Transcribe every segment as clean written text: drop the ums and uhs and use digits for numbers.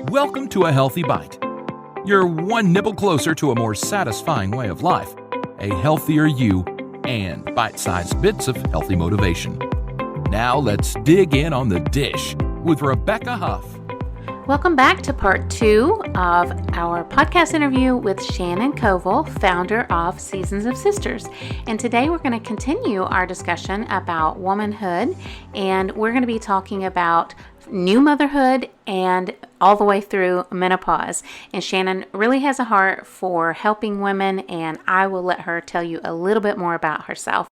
Welcome to A Healthy Bite. You're one nibble closer to a more satisfying way of life, a healthier you, and bite-sized bits of healthy motivation. Now let's dig in on the dish with Rebecca Huff. Welcome back to part 2 of our podcast interview with Shannon Covel, founder of Seasons of Sisters. And today we're going to continue our discussion about womanhood, and we're going to be talking about new motherhood and all the way through menopause. And Shannon really has a heart for helping women, and I will let her tell you a little bit more about herself.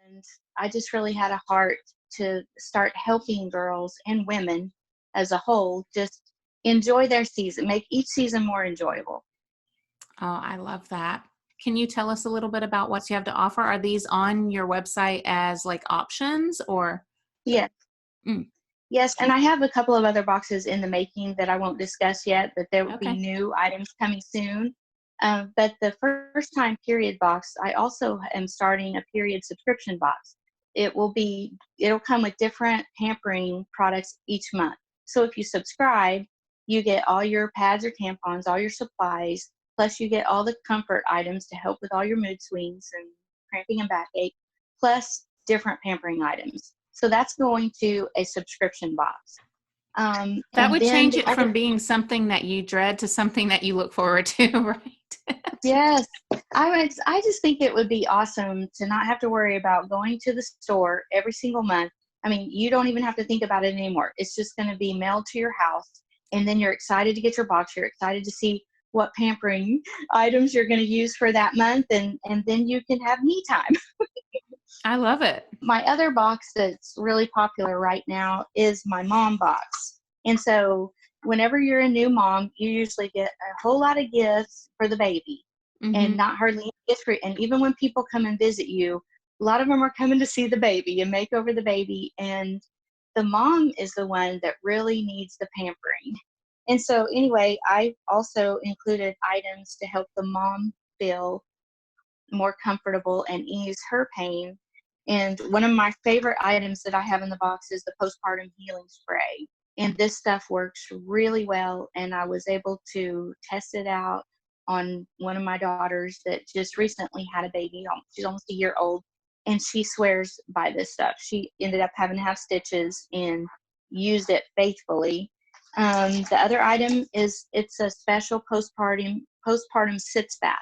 And I just really had a heart to start helping girls and women as a whole just enjoy their season, make each season more enjoyable. Oh, I love that. Can you tell us a little bit about what you have to offer? Are these on your website as like options or? Yes. Yes, and I have a couple of other boxes in the making that I won't discuss yet, but there will be new items coming soon. But the first time period box, I also am starting a period subscription box. It'll come with different pampering products each month. So if you subscribe, you get all your pads or tampons, all your supplies, plus you get all the comfort items to help with all your mood swings and cramping and backache, plus different pampering items. So that's going to a subscription box. That would change it from being something that you dread to something that you look forward to, right? Yes. I just think it would be awesome to not have to worry about going to the store every single month. I mean, you don't even have to think about it anymore. It's just going to be mailed to your house. And then you're excited to get your box. You're excited to see what pampering items you're going to use for that month. And then you can have me time. I love it. My other box that's really popular right now is my mom box. And so whenever you're a new mom, you usually get a whole lot of gifts for the baby and not hardly any gifts for. And even when people come and visit you, a lot of them are coming to see the baby and make over the baby. And the mom is the one that really needs the pampering. And so anyway, I also included items to help the mom feel more comfortable and ease her pain. And one of my favorite items that I have in the box is the Postpartum healing spray. And this stuff works really well. And I was able to test it out on one of my daughters that just recently had a baby. She's almost a year old. And she swears by this stuff. She ended up having to have stitches and used it faithfully. The other item is it's a special postpartum sitz bath.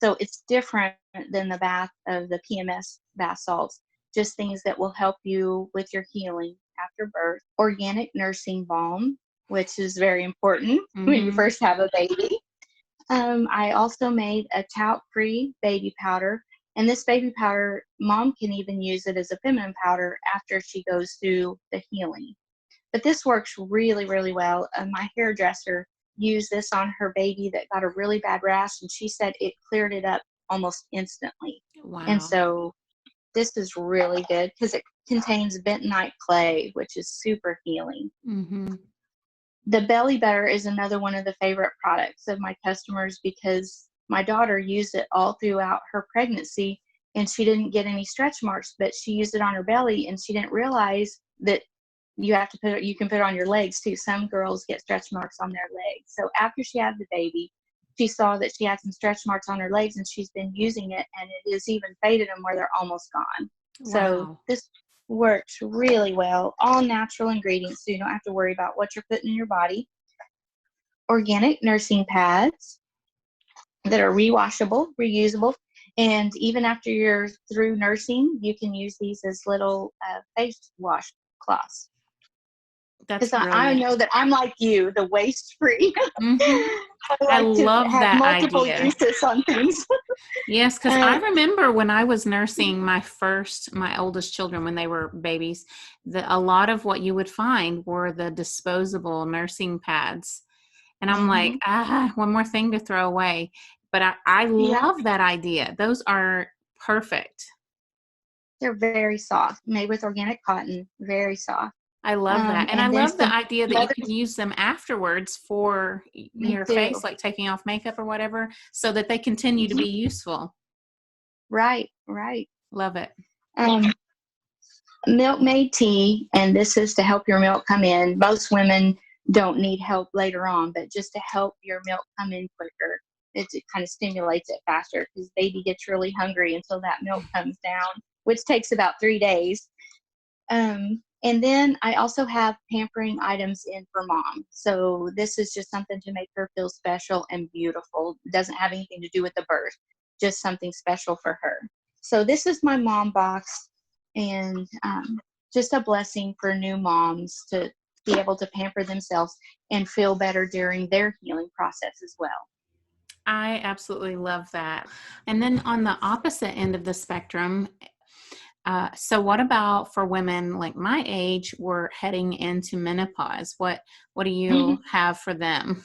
So it's different than the bath of the PMS bath salts, just things that will help you with your healing after birth. Organic nursing balm, which is very important when you first have a baby. I also made a talc-free baby powder. And this baby powder, mom can even use it as a feminine powder after she goes through the healing. But this works really, really well. My hairdresser used this on her baby that got a really bad rash, and she said it cleared it up almost instantly. Wow. And so this is really good because it contains bentonite clay, which is super healing. The belly butter is another one of the favorite products of my customers because my daughter used it all throughout her pregnancy and she didn't get any stretch marks, but she used it on her belly and she didn't realize that you can put it on your legs too. Some girls get stretch marks on their legs. So after she had the baby, she saw that she had some stretch marks on her legs and she's been using it and it has even faded them where they're almost gone. Wow. So this works really well. All natural ingredients, so you don't have to worry about what you're putting in your body. Organic nursing pads that are rewashable, reusable, and even after you're through nursing, you can use these as little face wash cloths. That's because I know that I'm like you, the waste free. I love have that multiple idea. uses on things. Yes, because I remember when I was nursing my oldest children when they were babies, a lot of what you would find were the disposable nursing pads. And I'm like, one more thing to throw away. But I love that idea. Those are perfect. They're very soft, made with organic cotton, very soft. I love that. And I love the idea that you can use them afterwards for your face, like taking off makeup or whatever, so that they continue to be useful. Right. Love it. Milkmaid Tea, and this is to help your milk come in. Most women don't need help later on, but just to help your milk come in quicker. It kind of stimulates it faster because baby gets really hungry until that milk comes down, which takes about 3 days. And then I also have pampering items in for mom. So this is just something to make her feel special and beautiful. It doesn't have anything to do with the birth, just something special for her. So this is my mom box, and just a blessing for new moms to be able to pamper themselves and feel better during their healing process as well. I absolutely love that. And then on the opposite end of the spectrum, so what about for women like my age, we're heading into menopause? What do you have for them?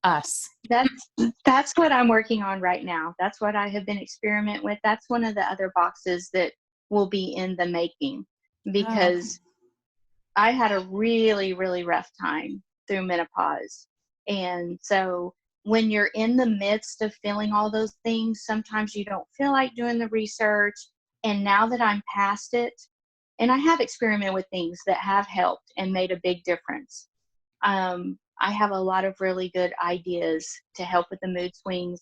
Us. That's what I'm working on right now. That's what I have been experimenting with. That's one of the other boxes that will be in the making, because I had a really, really rough time through menopause. And so when you're in the midst of feeling all those things, sometimes you don't feel like doing the research. And now that I'm past it, and I have experimented with things that have helped and made a big difference, I have a lot of really good ideas to help with the mood swings.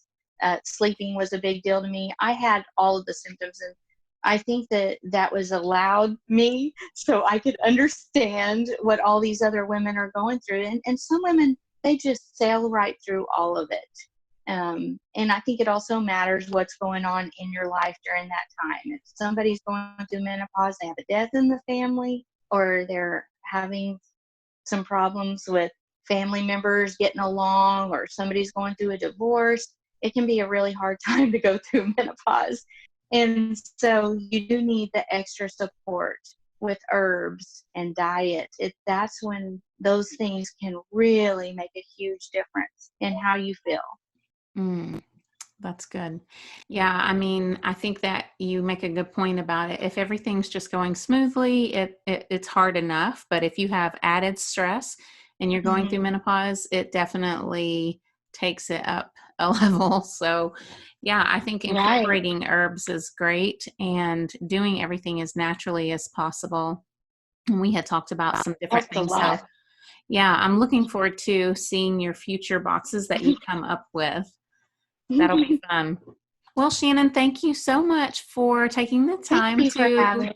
Sleeping was a big deal to me. I had all of the symptoms, and I think that was allowed me so I could understand what all these other women are going through. And some women, they just sail right through all of it. And I think it also matters what's going on in your life during that time. If somebody's going through menopause, they have a death in the family, or they're having some problems with family members getting along, or somebody's going through a divorce, it can be a really hard time to go through menopause. And so you do need the extra support with herbs and diet. That's when those things can really make a huge difference in how you feel. That's good. Yeah, I mean, I think that you make a good point about it. If everything's just going smoothly, it's hard enough. But if you have added stress and you're going through menopause, it definitely takes it up a level. So yeah, I think incorporating herbs is great and doing everything as naturally as possible. And we had talked about some different things. So yeah, I'm looking forward to seeing your future boxes that you come up with. That'll be fun. Well, Shannon, thank you so much for taking the time to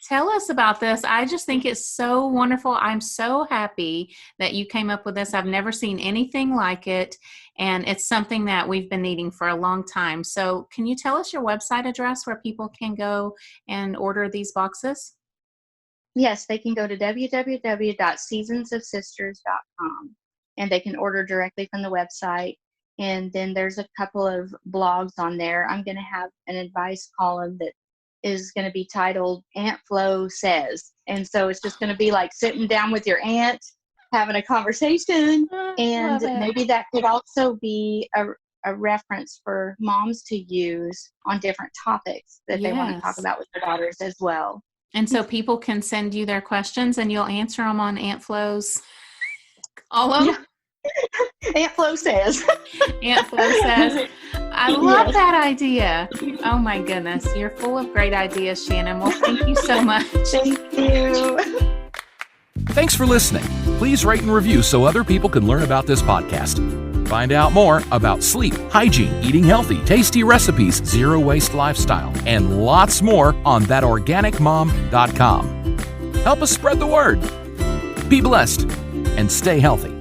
tell us about this. I just think it's so wonderful. I'm so happy that you came up with this. I've never seen anything like it, and it's something that we've been needing for a long time. So can you tell us your website address where people can go and order these boxes? Yes, they can go to www.seasonsofsisters.com, and they can order directly from the website. And then there's a couple of blogs on there. I'm going to have an advice column that is going to be titled Aunt Flo Says. And so it's just going to be like sitting down with your aunt, having a conversation. And maybe that could also be a reference for moms to use on different topics that they want to talk about with their daughters as well. And so people can send you their questions and you'll answer them on Aunt Flo's column? Yeah. Aunt Flo Says. Aunt Flo Says. I love that idea. Oh my goodness. You're full of great ideas, Shannon. Well, thank you so much. Thank you. Thanks for listening. Please rate and review so other people can learn about this podcast. Find out more about sleep, hygiene, eating healthy, tasty recipes, zero-waste lifestyle, and lots more on thatorganicmom.com. Help us spread the word. Be blessed and stay healthy.